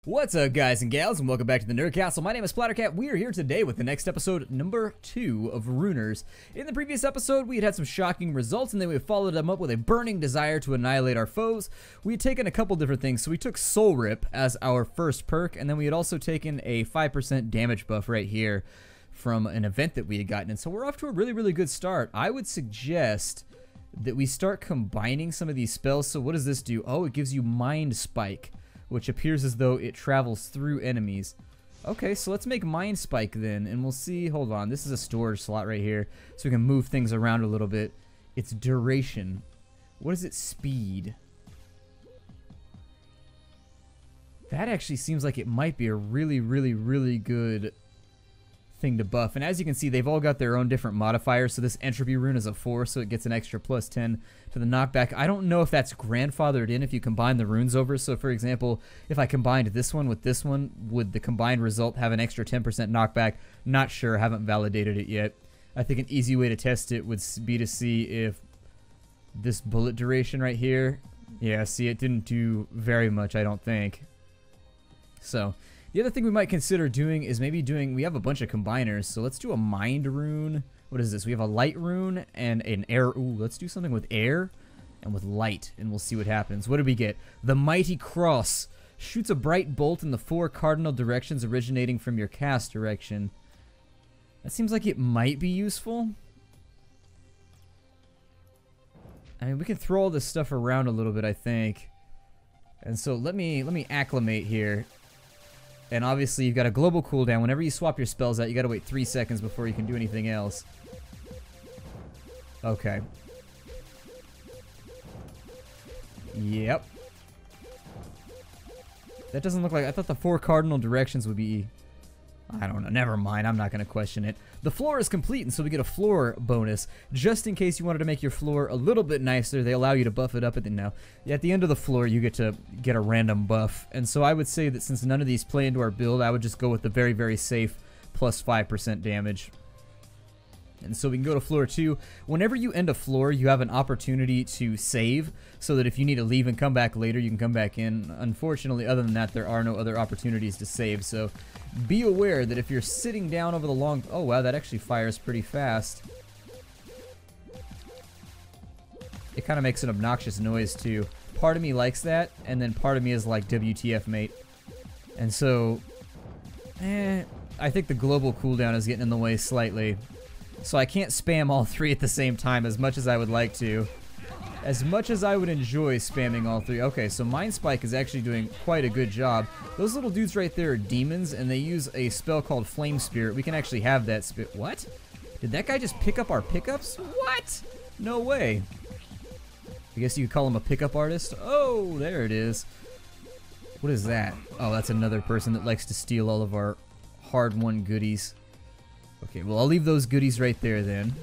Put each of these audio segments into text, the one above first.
What's up, guys and gals, and welcome back to the Nerd Castle. My name is Splattercat. We are here today with the next episode, number 2 of Runers. In the previous episode, we had some shocking results, and then we followed them up with a burning desire to annihilate our foes. We had taken a couple different things, so we took Soul Rip as our first perk, and then we had also taken a 5% damage buff right here from an event that we had gotten, and so we're off to a really good start. I would suggest that we start combining some of these spells. So what does this do? Oh, it gives you Mind Spike, which appears as though it travels through enemies. Okay, so let's make Mind Spike then, and we'll see. Hold on, this is a storage slot right here, so we can move things around a little bit. It's duration. What is it? Speed. That actually seems like it might be a really good thing to buff. And as you can see, they've all got their own different modifiers. So this entropy rune is a 4, so it gets an extra plus 10 to the knockback. I don't know if that's grandfathered in if you combine the runes over. So for example, if I combined this one with this one, would the combined result have an extra 10% knockback? Not sure, haven't validated it yet. I think an easy way to test it would be to see if this bullet duration right here, yeah, see, it didn't do very much, I don't think. So the other thing we might consider doing is maybe we have a bunch of combiners, so let's do a mind rune. What is this? We have a light rune and an air. Ooh, let's do something with air and with light, and we'll see what happens. What do we get? The Mighty Cross shoots a bright bolt in the 4 cardinal directions originating from your cast direction. That seems like it might be useful. I mean, we can throw all this stuff around a little bit, I think. And so let me acclimate here. And obviously, you've got a global cooldown. Whenever you swap your spells out, you gotta wait 3 seconds before you can do anything else. Okay. Yep. That doesn't look like... I thought the 4 cardinal directions would be... I don't know. Never mind. I'm not going to question it. The floor is complete, and so we get a floor bonus. Just in case you wanted to make your floor a little bit nicer, they allow you to buff it up at the end of the floor, you get to get a random buff. And so I would say that since none of these play into our build, I would just go with the very safe plus 5% damage. And so we can go to floor 2. Whenever you end a floor, you have an opportunity to save, so that if you need to leave and come back later, you can come back in. Unfortunately, other than that, there are no other opportunities to save, so be aware that if you're sitting down over the long... Oh, wow, that actually fires pretty fast. It kind of makes an obnoxious noise, too. Part of me likes that, and then part of me is like, WTF, mate. And so, I think the global cooldown is getting in the way slightly. So I can't spam all 3 at the same time as much as I would like to. As much as I would enjoy spamming all 3. Okay, so Mind Spike is actually doing quite a good job. Those little dudes right there are demons, and they use a spell called Flame Spirit. We can actually have that What? Did that guy just pick up our pickups? What? No way. I guess you could call him a pickup artist. Oh, there it is. What is that? Oh, that's another person that likes to steal all of our hard-won goodies. Okay, well, I'll leave those goodies right there then.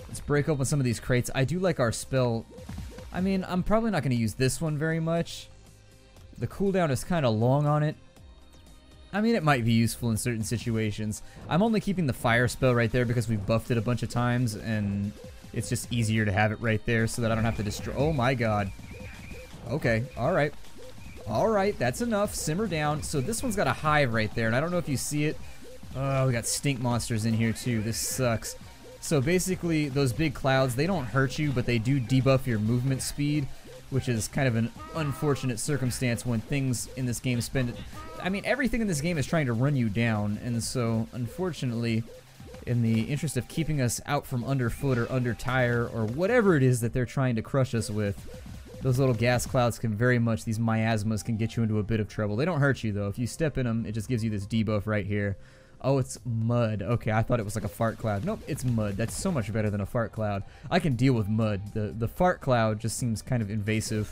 Let's break open some of these crates. I do like our spell. I mean, I'm probably not going to use this one very much. The cooldown is kind of long on it. I mean, it might be useful in certain situations. I'm only keeping the fire spell right there because we've buffed it a bunch of times, and it's just easier to have it right there so that I don't have to destroy... Oh my god. Okay, alright. Alright, that's enough. Simmer down. So this one's got a hive right there, and I don't know if you see it. Oh, we got stink monsters in here too. This sucks. So basically, those big clouds, they don't hurt you, but they do debuff your movement speed, which is kind of an unfortunate circumstance when things in this game I mean, everything in this game is trying to run you down, and so, unfortunately, in the interest of keeping us out from underfoot or under tire or whatever it is that they're trying to crush us with, those little gas clouds can very much, these miasmas can get you into a bit of trouble. They don't hurt you, though. If you step in them, it just gives you this debuff right here. Oh, it's mud. Okay, I thought it was like a fart cloud. Nope, it's mud. That's so much better than a fart cloud. I can deal with mud. The fart cloud just seems kind of invasive.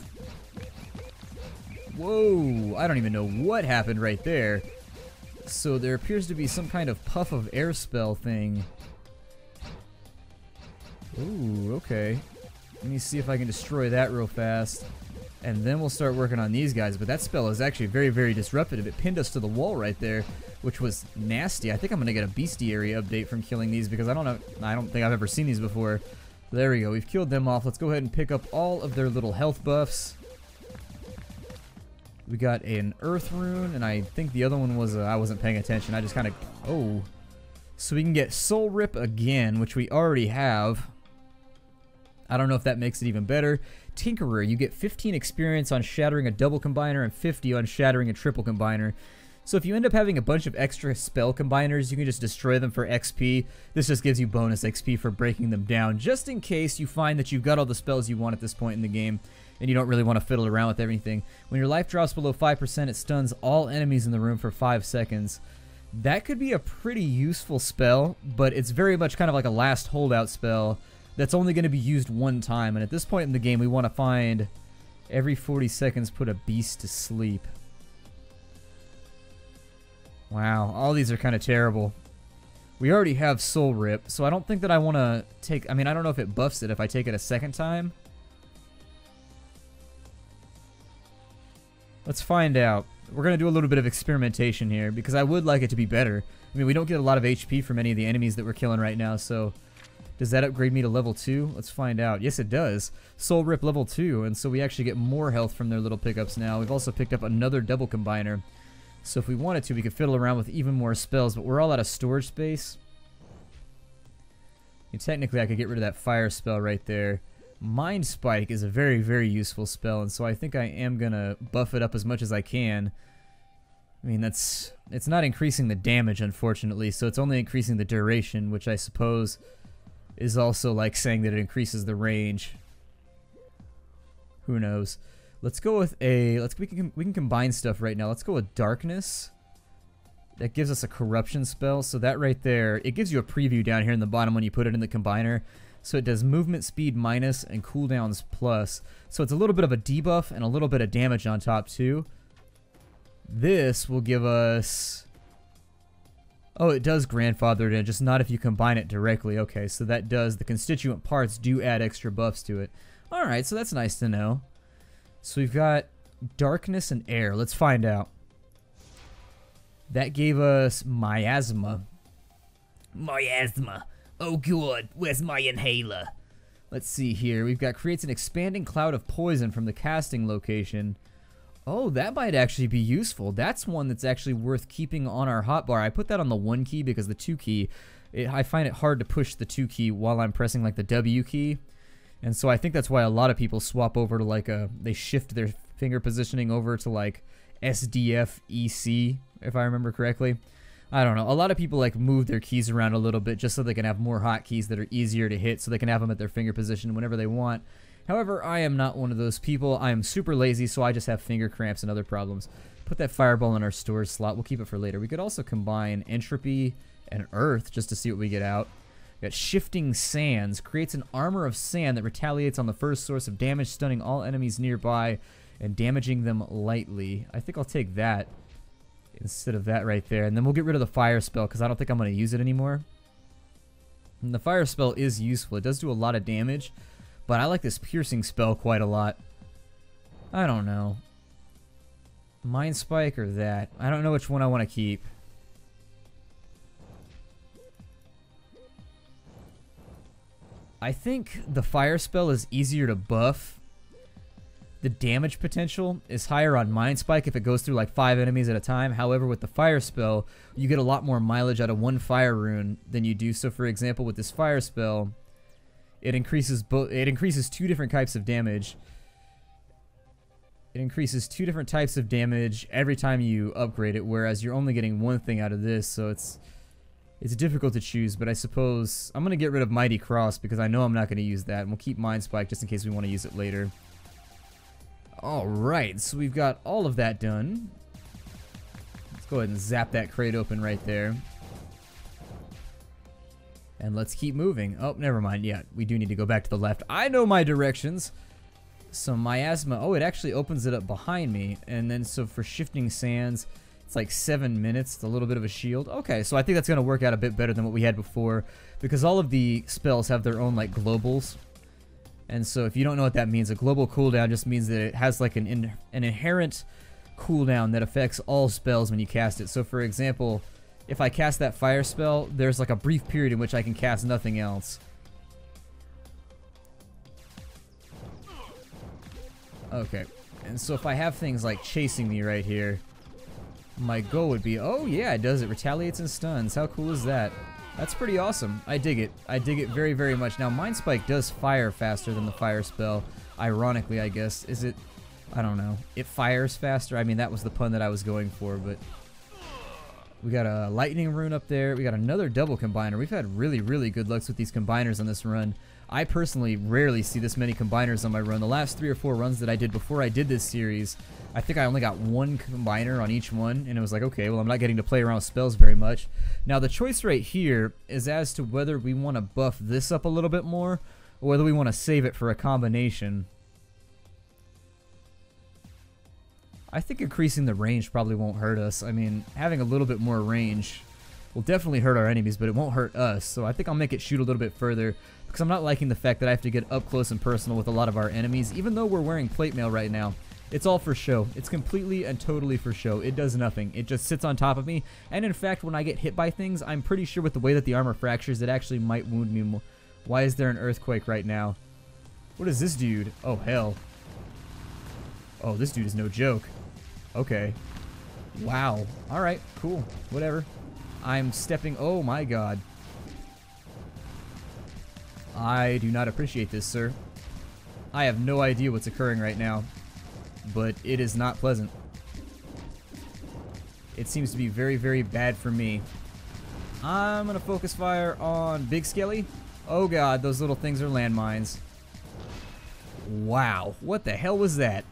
Whoa, I don't even know what happened right there. So there appears to be some kind of puff of air spell thing. Ooh, okay. Let me see if I can destroy that real fast. And then we'll start working on these guys. But that spell is actually very disruptive. It pinned us to the wall right there, which was nasty. I think I'm gonna get a bestiary update from killing these because I don't think I've ever seen these before. There we go. We've killed them off. Let's go ahead and pick up all of their little health buffs. We got an earth rune, and I think the other one was, I wasn't paying attention. I just kind of, oh. So we can get Soul Rip again, which we already have. I don't know if that makes it even better. Tinkerer, you get 15 experience on shattering a double combiner and 50 on shattering a triple combiner. So if you end up having a bunch of extra spell combiners, you can just destroy them for XP. This just gives you bonus XP for breaking them down, just in case you find that you've got all the spells you want at this point in the game, and you don't really want to fiddle around with everything. When your life drops below 5%, it stuns all enemies in the room for 5 seconds. That could be a pretty useful spell, but it's very much kind of like a last holdout spell that's only going to be used one time, and at this point in the game we want to find every 40 seconds put a beast to sleep. Wow, all these are kind of terrible. We already have Soul Rip, so I don't think that I want to take... I mean, I don't know if it buffs it if I take it a second time. Let's find out. We're going to do a little bit of experimentation here, because I would like it to be better. I mean, we don't get a lot of HP from any of the enemies that we're killing right now, so... Does that upgrade me to level 2? Let's find out. Yes, it does. Soul Rip level 2, and so we actually get more health from their little pickups now. We've also picked up another double combiner. So if we wanted to, we could fiddle around with even more spells, but we're all out of storage space. And technically, I could get rid of that fire spell right there. Mind Spike is a very, very useful spell, and so I think I am going to buff it up as much as I can. I mean, it's not increasing the damage, unfortunately, so it's only increasing the duration, which I suppose is also like saying that it increases the range. Who knows? Let's go with a... we can combine stuff right now. Let's go with Darkness. That gives us a corruption spell. So that right there, it gives you a preview down here in the bottom when you put it in the combiner. So it does movement speed minus and cooldowns plus. So it's a little bit of a debuff and a little bit of damage on top too. This will give us... Oh, it does grandfather it in, just not if you combine it directly. Okay, so that does... The constituent parts do add extra buffs to it. Alright, so that's nice to know. So we've got Darkness and Air. Let's find out. That gave us Miasma. Miasma. Oh good, where's my inhaler? Let's see here. We've got creates an expanding cloud of poison from the casting location. Oh, that might actually be useful. That's one that's actually worth keeping on our hotbar. I put that on the 1 key because the 2 key, I find it hard to push the 2 key while I'm pressing like the W key. And so I think that's why a lot of people swap over to like they shift their finger positioning over to like SDF EC, if I remember correctly. I don't know. A lot of people like move their keys around a little bit just so they can have more hotkeys that are easier to hit, so they can have them at their finger position whenever they want. However, I am not one of those people. I am super lazy, so I just have finger cramps and other problems. Put that fireball in our storage slot. We'll keep it for later. We could also combine Entropy and Earth just to see what we get out. We got Shifting Sands. Creates an armor of sand that retaliates on the first source of damage, stunning all enemies nearby and damaging them lightly. I think I'll take that instead of that right there. And then we'll get rid of the fire spell because I don't think I'm going to use it anymore. And the fire spell is useful. It does do a lot of damage. But I like this piercing spell quite a lot. I don't know. Mind Spike or that? I don't know which one I want to keep. I think the fire spell is easier to buff. The damage potential is higher on Mind Spike if it goes through like 5 enemies at a time. However, with the fire spell, you get a lot more mileage out of 1 fire rune than you do. So for example, with this fire spell... It increases 2 different types of damage. It increases 2 different types of damage every time you upgrade it, whereas you're only getting one thing out of this, so it's difficult to choose, but I suppose I'm going to get rid of Mighty Cross because I know I'm not going to use that, and we'll keep Mind Spike just in case we want to use it later. Alright, so we've got all of that done. Let's go ahead and zap that crate open right there. And let's keep moving. Oh, never mind. Yeah, we do need to go back to the left. I know my directions. So Miasma. Oh, it actually opens it up behind me. And then so for Shifting Sands, it's like 7 minutes. It's a little bit of a shield. Okay, so I think that's going to work out a bit better than what we had before. Because all of the spells have their own like globals. And so if you don't know what that means, a global cooldown just means that it has like an inherent cooldown that affects all spells when you cast it. So for example... If I cast that fire spell, there's like a brief period in which I can cast nothing else. Okay. And so if I have things like chasing me right here, my goal would be, oh yeah, it does. It retaliates and stuns. How cool is that? That's pretty awesome. I dig it. I dig it very, very much. Now, Mind Spike does fire faster than the fire spell. Ironically, I guess. Is it? I don't know. It fires faster. I mean, that was the pun that I was going for, but we got a lightning rune up there. We got another double combiner. We've had really, really good lucks with these combiners on this run. I personally rarely see this many combiners on my run. The last 3 or 4 runs that I did before I did this series, I think I only got 1 combiner on each one, and it was like, okay, well, I'm not getting to play around with spells very much. Now, the choice right here is as to whether we want to buff this up a little bit more, or whether we want to save it for a combination. I think increasing the range probably won't hurt us. I mean, having a little bit more range will definitely hurt our enemies, but it won't hurt us. So I think I'll make it shoot a little bit further, because I'm not liking the fact that I have to get up close and personal with a lot of our enemies. Even though we're wearing plate mail right now, it's all for show. It's completely and totally for show. It does nothing. It just sits on top of me. And in fact, when I get hit by things, I'm pretty sure with the way that the armor fractures, it actually might wound me more. Why is there an earthquake right now? What is this dude? Oh, hell. Oh, this dude is no joke. Okay. Wow. Alright, cool. Whatever. I'm stepping... Oh, my God. I do not appreciate this, sir. I have no idea what's occurring right now, but it is not pleasant. It seems to be very, very bad for me. I'm going to focus fire on Big Skelly. Oh, God, those little things are landmines. Wow. What the hell was that?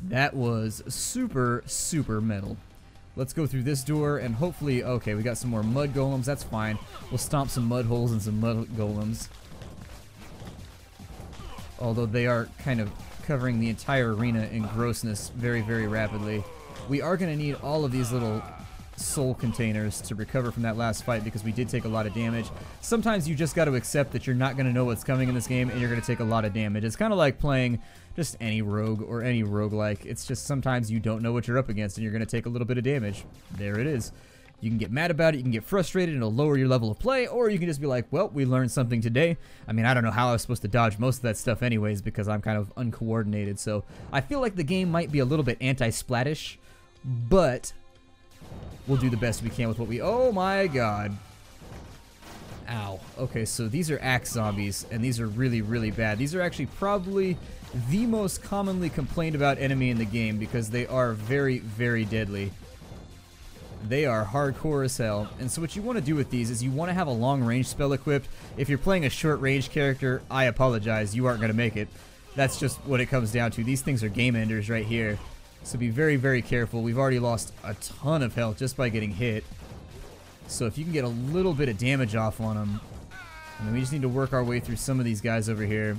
That was super, super metal. Let's go through this door and hopefully... Okay, we got some more mud golems. That's fine. We'll stomp some mud holes and some mud golems. Although they are kind of covering the entire arena in grossness very, very rapidly. We are going to need all of these little soul containers to recover from that last fight, because we did take a lot of damage. Sometimes you just got to accept that you're not going to know what's coming in this game, and you're going to take a lot of damage. It's kind of like playing just any rogue or any roguelike. It's just sometimes you don't know what you're up against, and you're going to take a little bit of damage. There it is. You can get mad about it, you can get frustrated, and it'll lower your level of play, or you can just be like, well, we learned something today. I mean, I don't know how I was supposed to dodge most of that stuff anyways, because I'm kind of uncoordinated, so I feel like the game might be a little bit anti-splatish, but we'll do the best we can with what we... Oh my God. Ow. Okay, so these are axe zombies, and these are really, really bad. These are actually probably the most commonly complained about enemy in the game, because they are very, very deadly. They are hardcore as hell. And so what you want to do with these is you want to have a long range spell equipped. If you're playing a short range character, I apologize, you aren't going to make it. That's just what it comes down to. These things are game enders right here. So be very, very careful. We've already lost a ton of health just by getting hit. So if you can get a little bit of damage off on them. And then we just need to work our way through some of these guys over here.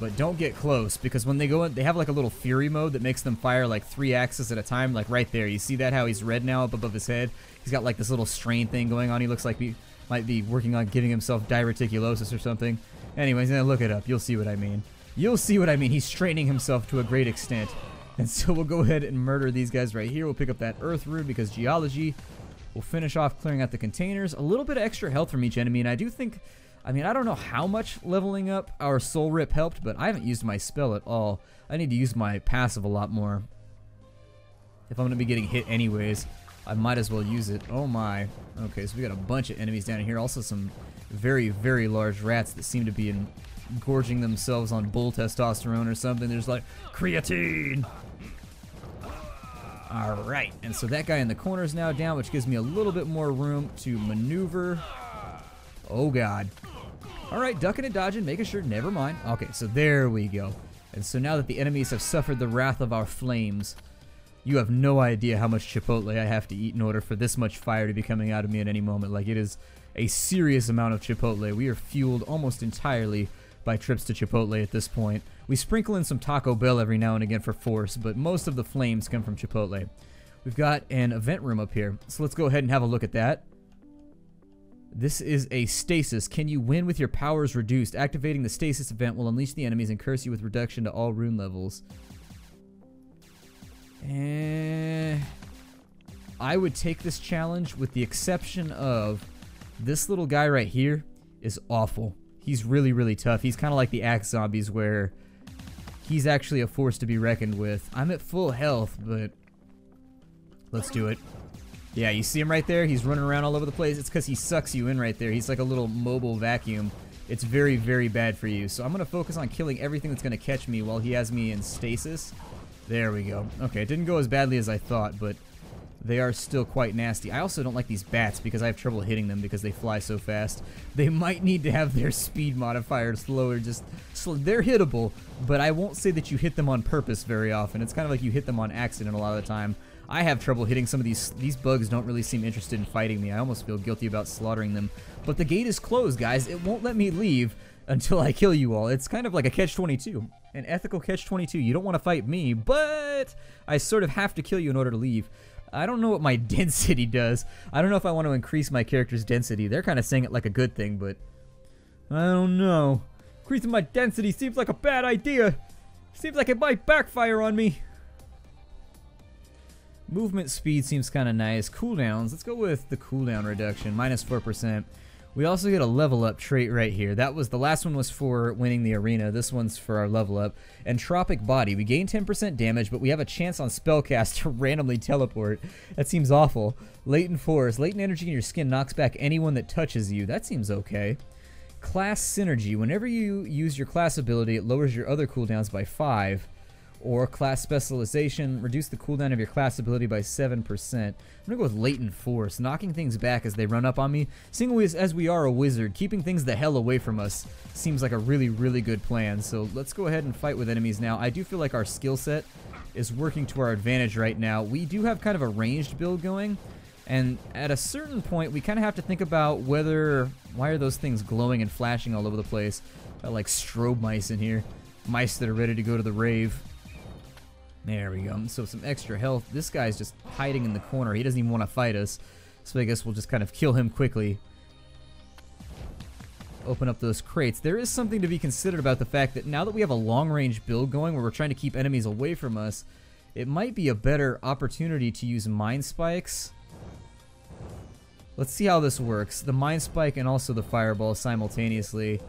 But don't get close, because when they go in, they have like a little fury mode that makes them fire like 3 axes at a time, like right there. You see that, how he's red now up above his head? He's got like this little strain thing going on. He looks like he might be working on giving himself diverticulosis or something. Anyways, then look it up. You'll see what I mean. You'll see what I mean. He's straining himself to a great extent. And so we'll go ahead and murder these guys right here. We'll pick up that earth rune because geology. We'll finish off clearing out the containers. A little bit of extra health from each enemy, and I do think... I mean, I don't know how much leveling up our soul rip helped, but I haven't used my spell at all. I need to use my passive a lot more. If I'm going to be getting hit anyways, I might as well use it. Oh my. Okay, so we got a bunch of enemies down here. Also some very, very large rats that seem to be gorging themselves on bull testosterone or something. There's like creatine. Alright, and so that guy in the corner is now down, which gives me a little bit more room to maneuver. Oh God. Alright, ducking and dodging, making sure, never mind. Okay, so there we go. And so now that the enemies have suffered the wrath of our flames, you have no idea how much chipotle I have to eat in order for this much fire to be coming out of me at any moment. Like, it is a serious amount of chipotle. We are fueled almost entirely by trips to Chipotle at this point. We sprinkle in some Taco Bell every now and again for force, but most of the flames come from Chipotle. We've got an event room up here, so let's go ahead and have a look at that. This is a stasis. Can you win with your powers reduced? Activating the stasis event will unleash the enemies and curse you with reduction to all rune levels. I would take this challenge with the exception of this little guy right here is awful. He's really, really tough. He's kind of like the axe zombies where he's actually a force to be reckoned with. I'm at full health, but let's do it. Yeah, you see him right there? He's running around all over the place. It's because he sucks you in right there. He's like a little mobile vacuum. It's very, very bad for you. So I'm going to focus on killing everything that's going to catch me while he has me in stasis. There we go. Okay, it didn't go as badly as I thought, but they are still quite nasty. I also don't like these bats because I have trouble hitting them because they fly so fast. They might need to have their speed modifier slower. They're hittable, but I won't say that you hit them on purpose very often. It's kind of like you hit them on accident a lot of the time. I have trouble hitting some of these. These bugs don't really seem interested in fighting me. I almost feel guilty about slaughtering them. But the gate is closed, guys. It won't let me leave until I kill you all. It's kind of like a catch-22. An ethical catch-22. You don't want to fight me, but I sort of have to kill you in order to leave. I don't know what my density does. I don't know if I want to increase my character's density. They're kind of saying it like a good thing, but I don't know. Increasing my density seems like a bad idea. Seems like it might backfire on me. Movement speed seems kind of nice. Cooldowns, let's go with the cooldown reduction, -4%. We also get a level up trait right here. That was the last one was for winning the arena. This one's for our level up. Entropic body. We gain 10% damage, but we have a chance on spellcast to randomly teleport. That seems awful. Latent force. Latent energy in your skin knocks back anyone that touches you. That seems okay. Class synergy. Whenever you use your class ability, it lowers your other cooldowns by 5. Or class specialization, reduce the cooldown of your class ability by 7%. I'm gonna go with latent force, knocking things back as they run up on me. Seeing as we are a wizard, keeping things the hell away from us seems like a really, really good plan. So let's go ahead and fight with enemies now. I do feel like our skill set is working to our advantage right now. We do have kind of a ranged build going, and at a certain point, we kind of have to think about why are those things glowing and flashing all over the place? Got like strobe mice in here, mice that are ready to go to the rave. There we go. So some extra health. This guy's just hiding in the corner. He doesn't even want to fight us. So I guess we'll just kind of kill him quickly. Open up those crates. There is something to be considered about the fact that now that we have a long-range build going where we're trying to keep enemies away from us, it might be a better opportunity to use mind spikes. Let's see how this works. The mind spike and also the fireball simultaneously.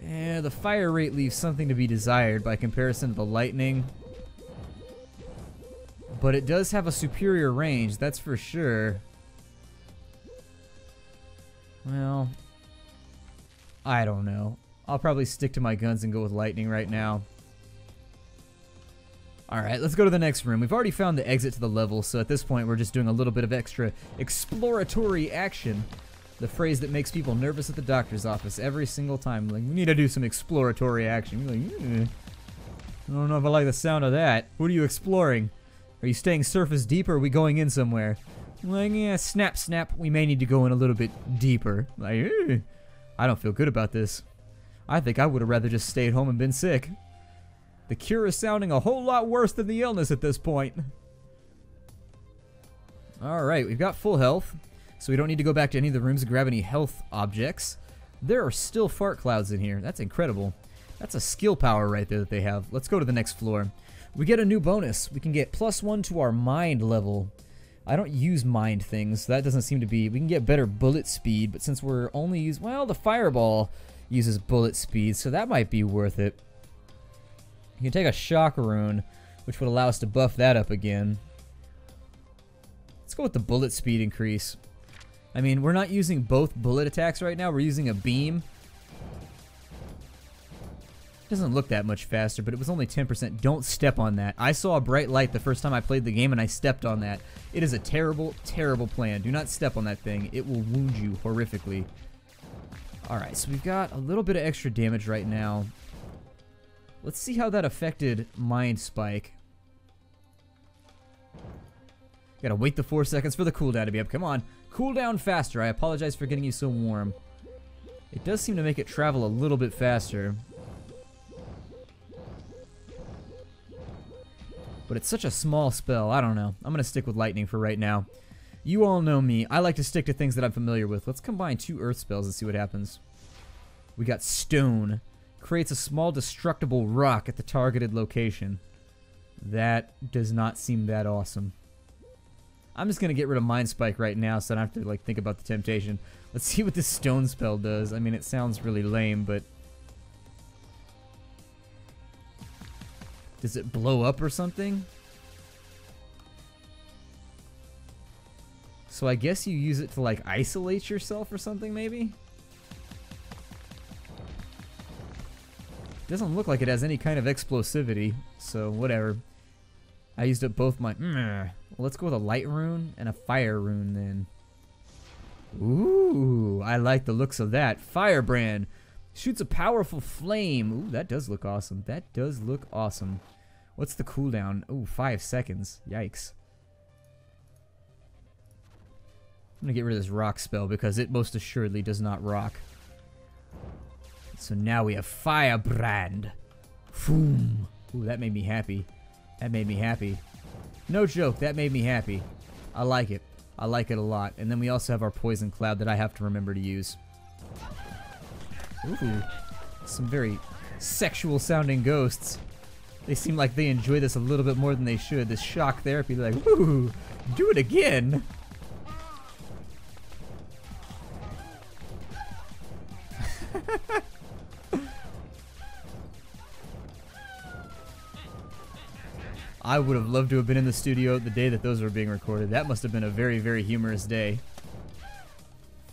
Yeah, the fire rate leaves something to be desired by comparison to the lightning. But it does have a superior range, that's for sure. Well, I don't know. I'll probably stick to my guns and go with lightning right now. Alright, let's go to the next room. We've already found the exit to the level, so at this point we're just doing a little bit of extra exploratory action. The phrase that makes people nervous at the doctor's office every single time. Like, we need to do some exploratory action. Like, I don't know if I like the sound of that. What are you exploring? Are you staying surface deep or are we going in somewhere? Like, yeah, snap, snap. We may need to go in a little bit deeper. Like, I don't feel good about this. I think I would have rather just stayed home and been sick. The cure is sounding a whole lot worse than the illness at this point. Alright, we've got full health. So we don't need to go back to any of the rooms and grab any health objects. There are still fart clouds in here. That's incredible. That's a skill power right there that they have. Let's go to the next floor. We get a new bonus. We can get +1 to our mind level. I don't use mind things, so that doesn't seem to be... We can get better bullet speed, but since we're only using... Well, the fireball uses bullet speed, so that might be worth it. You can take a shock rune, which would allow us to buff that up again. Let's go with the bullet speed increase. I mean, we're not using both bullet attacks right now. We're using a beam. It doesn't look that much faster, but it was only 10%. Don't step on that. I saw a bright light the first time I played the game, and I stepped on that. It is a terrible, terrible plan. Do not step on that thing. It will wound you horrifically. Alright, so we've got a little bit of extra damage right now. Let's see how that affected Mind Spike. Gotta wait the 4 seconds for the cooldown to be up. Come on. Cool down faster. I apologize for getting you so warm. It does seem to make it travel a little bit faster. But it's such a small spell. I don't know. I'm going to stick with lightning for right now. You all know me. I like to stick to things that I'm familiar with. Let's combine 2 earth spells and see what happens. We got stone. Creates a small destructible rock at the targeted location. That does not seem that awesome. I'm just gonna get rid of Mind Spike right now so I don't have to like think about the temptation. Let's see what this stone spell does. I mean, it sounds really lame, but does it blow up or something? So I guess you use it to like isolate yourself or something maybe? Doesn't look like it has any kind of explosivity, so whatever. I used up both my... Well, let's go with a light rune and a fire rune then. Ooh, I like the looks of that. Firebrand shoots a powerful flame. Ooh, that does look awesome. That does look awesome. What's the cooldown? Ooh, 5 seconds. Yikes. I'm gonna get rid of this rock spell because it most assuredly does not rock. So now we have Firebrand. Boom. Ooh, that made me happy. That made me happy. No joke, that made me happy. I like it. I like it a lot. And then we also have our Poison Cloud that I have to remember to use. Ooh. Some very sexual sounding ghosts. They seem like they enjoy this a little bit more than they should. This shock therapy, they're like, woo, do it again. I would have loved to have been in the studio the day that those were being recorded. That must have been a very, very humorous day.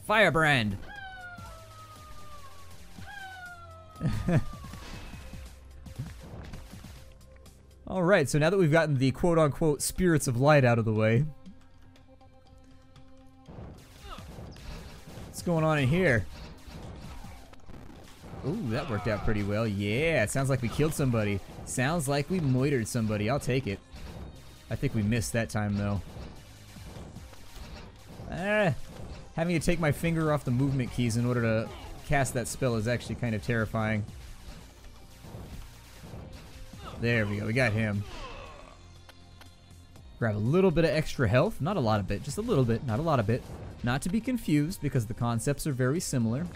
Firebrand! Alright, so now that we've gotten the quote-unquote spirits of light out of the way, what's going on in here? Ooh, that worked out pretty well. Yeah, it sounds like we killed somebody. Sounds like we moitered somebody. I'll take it. I think we missed that time, though. Having to take my finger off the movement keys in order to cast that spell is actually kind of terrifying. There we go. We got him. Grab a little bit of extra health. Not a lot of it. Just a little bit. Not a lot of it. Not to be confused, because the concepts are very similar.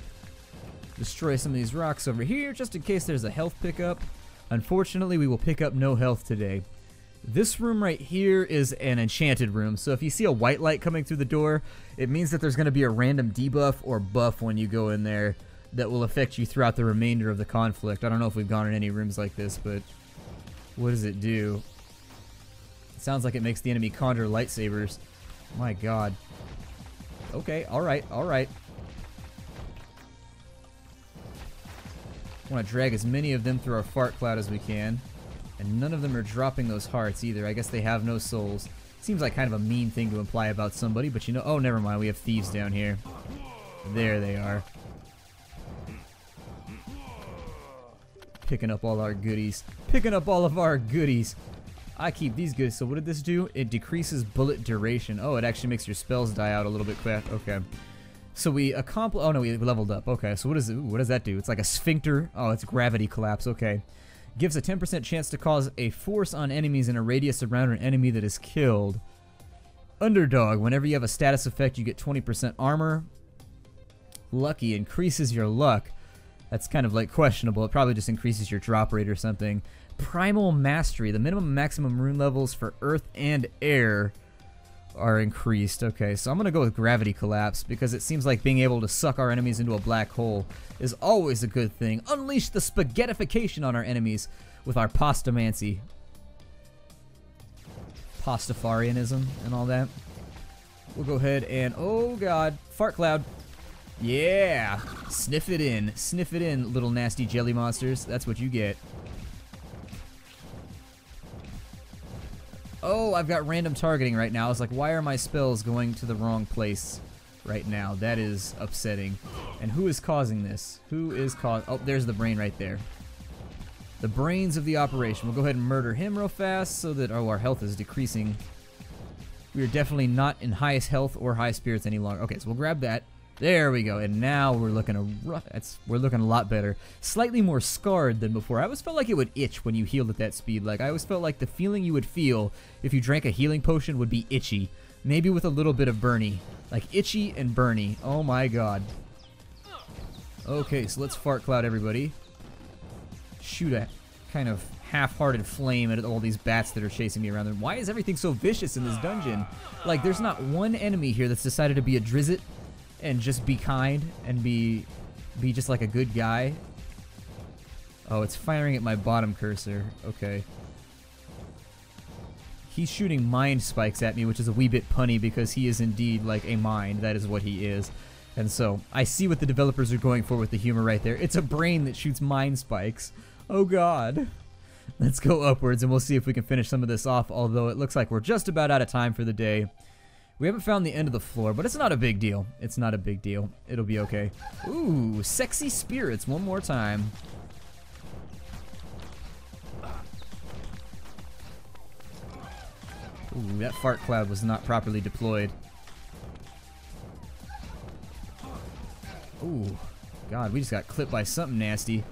Destroy some of these rocks over here, just in case there's a health pickup. Unfortunately, we will pick up no health today. This room right here is an enchanted room, so if you see a white light coming through the door, it means that there's going to be a random debuff or buff when you go in there that will affect you throughout the remainder of the conflict. I don't know if we've gone in any rooms like this, but what does it do? It sounds like it makes the enemy conjure lightsabers. My god. Okay, alright, alright. I want to drag as many of them through our fart cloud as we can. And none of them are dropping those hearts either. I guess they have no souls. Seems like kind of a mean thing to imply about somebody, but you know... Oh, never mind. We have thieves down here. There they are. Picking up all our goodies. Picking up all of our goodies. I keep these goodies. So what did this do? It decreases bullet duration. Oh, it actually makes your spells die out a little bit quick. Okay. So we accomplish... Oh, no, we leveled up. Okay, so what is it? Ooh, what does that do? It's like a sphincter. Oh, it's gravity collapse. Okay. Gives a 10% chance to cause a force on enemies in a radius around an enemy that is killed. Underdog. Whenever you have a status effect, you get 20% armor. Lucky. Increases your luck. That's kind of like questionable. It probably just increases your drop rate or something. Primal Mastery. The minimum and maximum rune levels for earth and air are increased. Okay, so I'm going to go with Gravity Collapse because it seems like being able to suck our enemies into a black hole is always a good thing. Unleash the spaghettification on our enemies with our Pastamancy. Pastafarianism and all that. We'll go ahead and... Oh, God. Fart Cloud. Yeah. Sniff it in. Sniff it in, little nasty jelly monsters. That's what you get. Oh, I've got random targeting right now. I was like, why are my spells going to the wrong place right now? That is upsetting. And who is causing this? Who is causing... Oh, there's the brain right there. The brains of the operation. We'll go ahead and murder him real fast so that... Oh, our health is decreasing. We are definitely not in highest health or high spirits any longer. Okay, so we'll grab that. There we go. And now we're looking we're looking a lot better. Slightly more scarred than before. I always felt like it would itch when you healed at that speed. Like, I always felt like the feeling you would feel if you drank a healing potion would be itchy. Maybe with a little bit of burny. Like, itchy and burny. Oh my god. Okay, so let's fart cloud everybody. Shoot at. kind of half-hearted flame at all these bats that are chasing me around there. Why is everything so vicious in this dungeon? Like, there's not one enemy here that's decided to be a Drizzt and just be kind and be just like a good guy. Oh, it's firing at my bottom cursor. Okay. He's shooting mind spikes at me, which is a wee bit punny because he is indeed like a mind. That is what he is. And so, I see what the developers are going for with the humor right there. It's a brain that shoots mind spikes. Oh god. Let's go upwards and we'll see if we can finish some of this off, although it looks like we're just about out of time for the day. We haven't found the end of the floor, but it's not a big deal. It's not a big deal. It'll be okay. Ooh, sexy spirits one more time. Ooh, that fart cloud was not properly deployed. Ooh, God, we just got clipped by something nasty.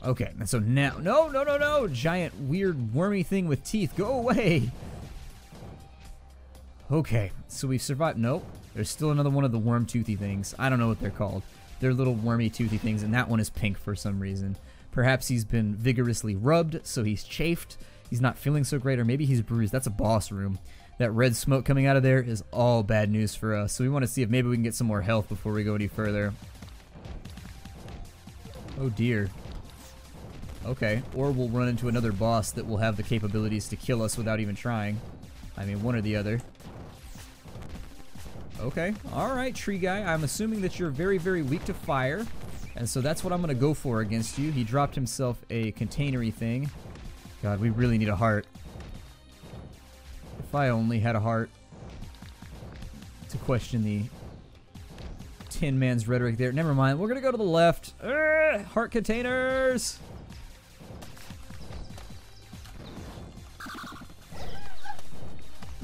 Okay, and so now, no, giant weird wormy thing with teeth, go away. Okay, so we've survived. Nope, there's still another one of the worm toothy things. I don't know what they're called. They're little wormy toothy things, and that one is pink for some reason. Perhaps he's been vigorously rubbed, so he's chafed. He's not feeling so great, or maybe he's bruised. That's a boss room. That red smoke coming out of there is all bad news for us, so we want to see if maybe we can get some more health before we go any further. Oh dear. Okay, or we'll run into another boss that will have the capabilities to kill us without even trying. I mean, one or the other. Okay, alright, tree guy. I'm assuming that you're very, very weak to fire. And so that's what I'm going to go for against you. He dropped himself a containery thing. God, we really need a heart. If I only had a heart. To question the Tin Man's rhetoric there. Never mind, we're going to go to the left. Heart containers!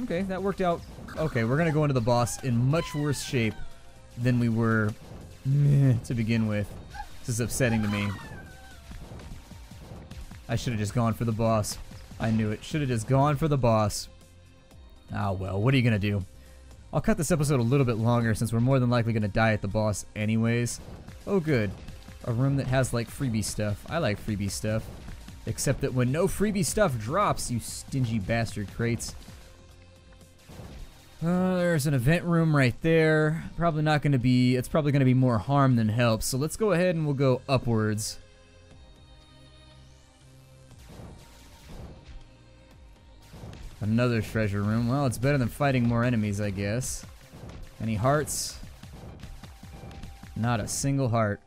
Okay, that worked out. Okay, we're gonna go into the boss in much worse shape than we were to begin with. This is upsetting to me. I should have just gone for the boss. I knew it. Should have just gone for the boss. Ah, well, what are you gonna do? I'll cut this episode a little bit longer since we're more than likely gonna die at the boss anyways. Oh, good. A room that has, like, freebie stuff. I like freebie stuff. Except that when no freebie stuff drops, you stingy bastard crates. There's an event room right there. Probably not going to be, it's probably going to be more harm than help. So let's go ahead and we'll go upwards. Another treasure room. Well, it's better than fighting more enemies, I guess. Any hearts? Not a single heart.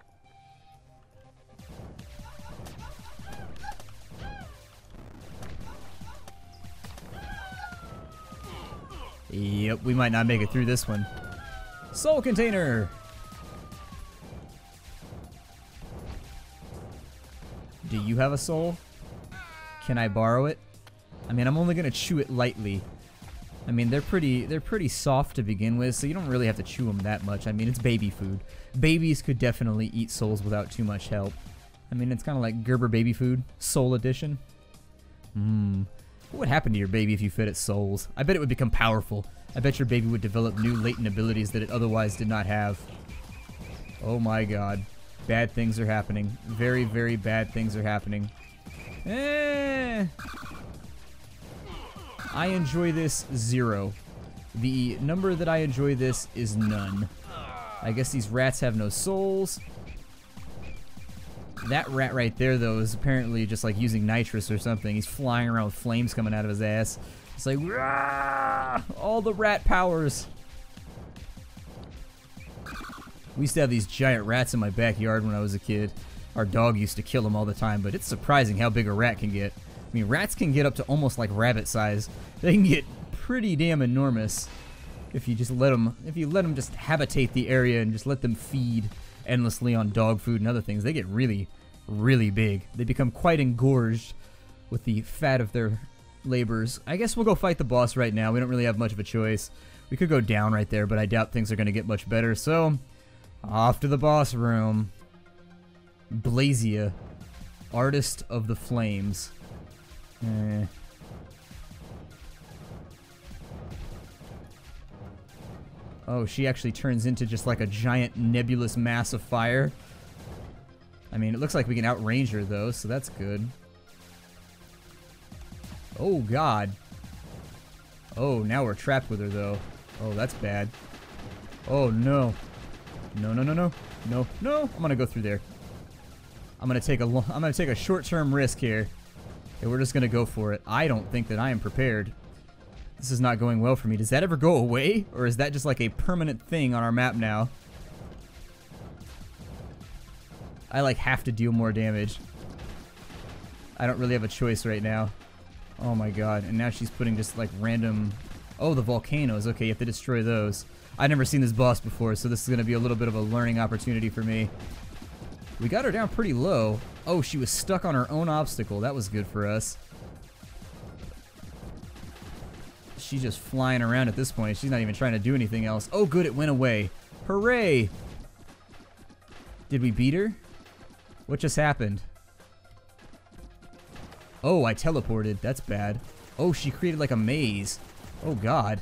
Yep, we might not make it through this one. Soul container! Do you have a soul? Can I borrow it? I mean, I'm only gonna chew it lightly. I mean, they're pretty soft to begin with, so you don't really have to chew them that much. I mean, it's baby food. Babies could definitely eat souls without too much help. I mean, it's kind of like Gerber baby food, soul edition. What would happen to your baby if you fed it souls? I bet it would become powerful. I bet your baby would develop new latent abilities that it otherwise did not have. Oh my god. Bad things are happening. Very, very bad things are happening. I enjoy this 0. The number that I enjoy this is none. I guess these rats have no souls. That rat right there, though, is apparently just like using nitrous or something. He's flying around with flames coming out of his ass. It's like, rah! All the rat powers. We used to have these giant rats in my backyard when I was a kid. Our dog used to kill them all the time, but it's surprising how big a rat can get. I mean, rats can get up to almost like rabbit size. They can get pretty damn enormous if you just let them, just habitate the area and just let them feed endlessly on dog food and other things. They get really, really big. They become quite engorged with the fat of their labors. I guess we'll go fight the boss right now. We don't really have much of a choice. We could go down right there, but I doubt things are going to get much better. So, off to the boss room. Blazia, Artist of the Flames. Oh, she actually turns into just like a giant nebulous mass of fire. I mean, it looks like we can outrange her, though, so that's good. Oh, God. Oh, now we're trapped with her, though. Oh, that's bad. Oh, no. No, no, no, no. No, no. I'm gonna go through there. I'm gonna take a short-term risk here. And we're just gonna go for it. I don't think that I am prepared. This is not going well for me. Does that ever go away? Or is that just like a permanent thing on our map now? I like have to deal more damage. I don't really have a choice right now. Oh my god. And now she's putting just like random... Oh, the volcanoes. Okay, you have to destroy those. I've never seen this boss before, so this is going to be a little bit of a learning opportunity for me. We got her down pretty low. Oh, she was stuck on her own obstacle. That was good for us. She's just flying around at this point. She's not even trying to do anything else. Oh, good, it went away. Hooray! Did we beat her? What just happened? Oh, I teleported. That's bad. Oh, she created like a maze. Oh, God.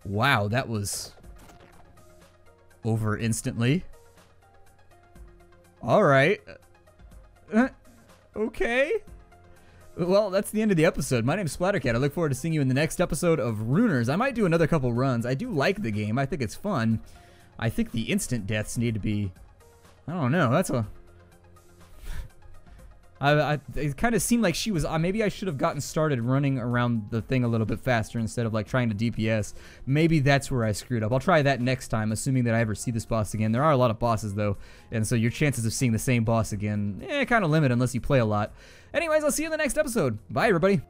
Wow, that was over instantly. Alright. Okay. Well, that's the end of the episode. My name's Splattercat. I look forward to seeing you in the next episode of Runers. I might do another couple runs. I do like the game. I think it's fun. I think the instant deaths need to be... I don't know. That's a... it kind of seemed like she was... maybe I should have gotten started running around the thing a little bit faster instead of like trying to DPS. Maybe that's where I screwed up. I'll try that next time, assuming that I ever see this boss again. There are a lot of bosses though, and so your chances of seeing the same boss again, kind of limit unless you play a lot. Anyways, I'll see you in the next episode. Bye, everybody.